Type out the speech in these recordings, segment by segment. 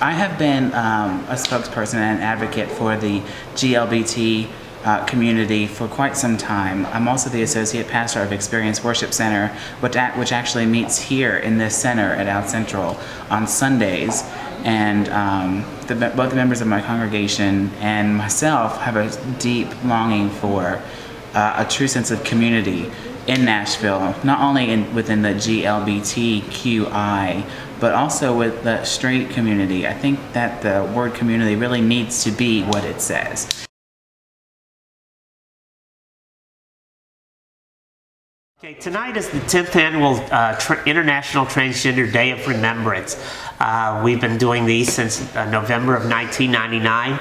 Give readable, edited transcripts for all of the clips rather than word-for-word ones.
I have been a spokesperson and an advocate for the GLBT community for quite some time. I'm also the associate pastor of Experience Worship Center, which actually meets here in this center at Out Central on Sundays. And both the members of my congregation and myself have a deep longing for a true sense of community in Nashville, not only within the GLBTQI, but also with the straight community. I think that the word community really needs to be what it says. Okay, tonight is the 10th annual International Transgender Day of Remembrance. We've been doing these since November of 1999,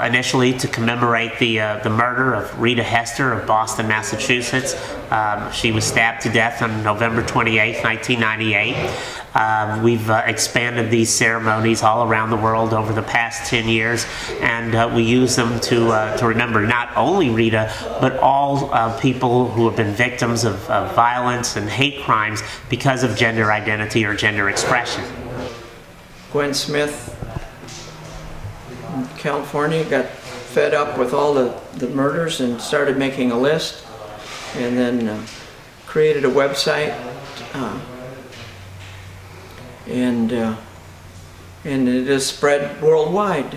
initially to commemorate the murder of Rita Hester of Boston, Massachusetts. She was stabbed to death on November 28, 1998. We've expanded these ceremonies all around the world over the past 10 years, and we use them to remember not only Rita, but all people who have been victims of violence and hate crimes because of gender identity or gender expression. Gwen Smith in California got fed up with all the murders and started making a list, and then created a website, and it has spread worldwide.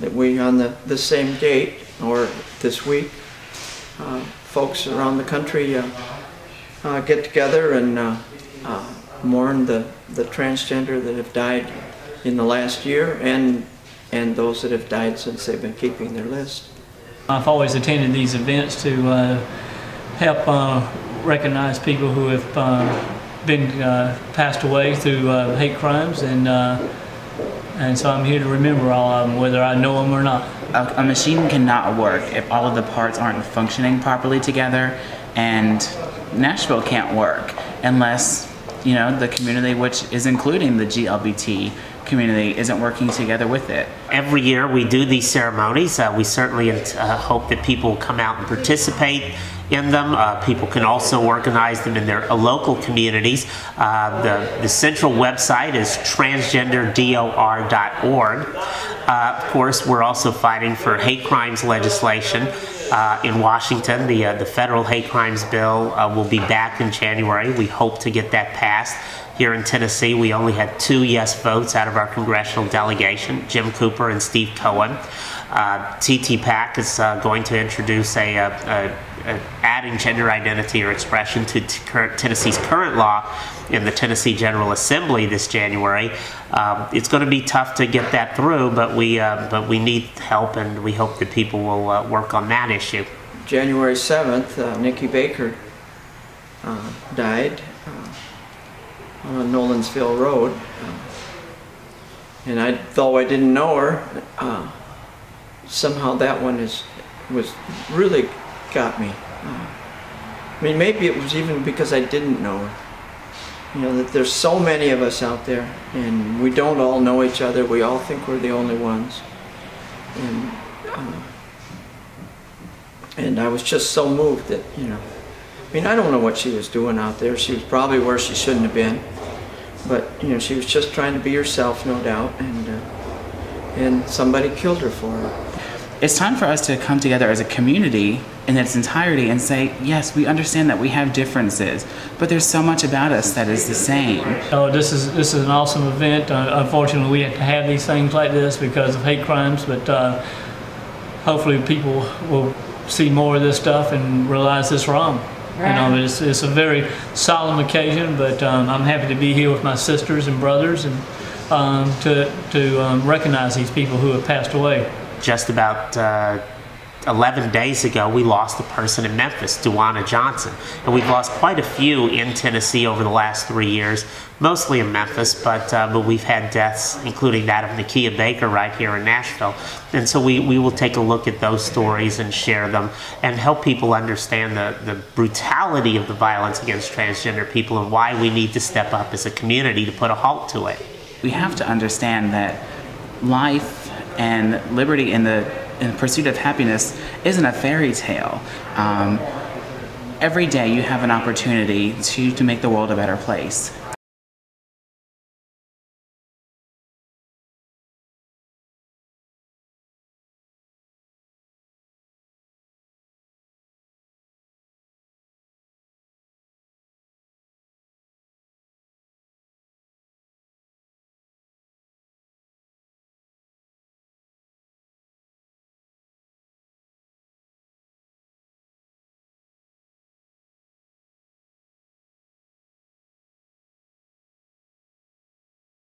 That we, on the same date or this week, folks around the country get together and mourn the transgender that have died in the last year, and those that have died since they've been keeping their list. I've always attended these events to help recognize people who have been passed away through hate crimes, and so I'm here to remember all of them, whether I know them or not. A machine cannot work if all of the parts aren't functioning properly together, and Nashville can't work unless, you know, the community, which is including the GLBT community, isn't working together with it. Every year we do these ceremonies. We certainly hope that people will come out and participate in them. People can also organize them in their local communities. The central website is transgenderdor.org. Of course, we're also fighting for hate crimes legislation in Washington. The federal hate crimes bill will be back in January. We hope to get that passed. Here in Tennessee, we only had 2 yes votes out of our congressional delegation, Jim Cooper and Steve Cohen. TTPAC is going to introduce adding gender identity or expression to Tennessee's current law in the Tennessee General Assembly this January. It's going to be tough to get that through, but we need help, and we hope that people will work on that issue. January 7th, Nikki Baker died on Nolensville Road, and though I didn't know her, somehow that one was really got me. I mean, maybe it was even because I didn't know her. You know, that there's so many of us out there, and we don't all know each other. We all think we're the only ones. And I was just so moved that, you know, I mean, I don't know what she was doing out there. She was probably where she shouldn't have been. But, you know, she was just trying to be herself, no doubt, and somebody killed her for it. It's time for us to come together as a community in its entirety and say, yes, we understand that we have differences, but there's so much about us that is the same. Oh, this is an awesome event. Unfortunately, we have to have these things like this because of hate crimes, but hopefully people will see more of this stuff and realize it's wrong. You know, it's a very solemn occasion, but I'm happy to be here with my sisters and brothers and to recognize these people who have passed away. Just about 11 days ago, we lost a person in Memphis, Duana Johnson. And we've lost quite a few in Tennessee over the last 3 years, mostly in Memphis, but we've had deaths, including that of Nakia Baker right here in Nashville. And so we will take a look at those stories and share them and help people understand the brutality of the violence against transgender people and why we need to step up as a community to put a halt to it. We have to understand that life and liberty in the pursuit of happiness isn't a fairy tale. Every day you have an opportunity to make the world a better place.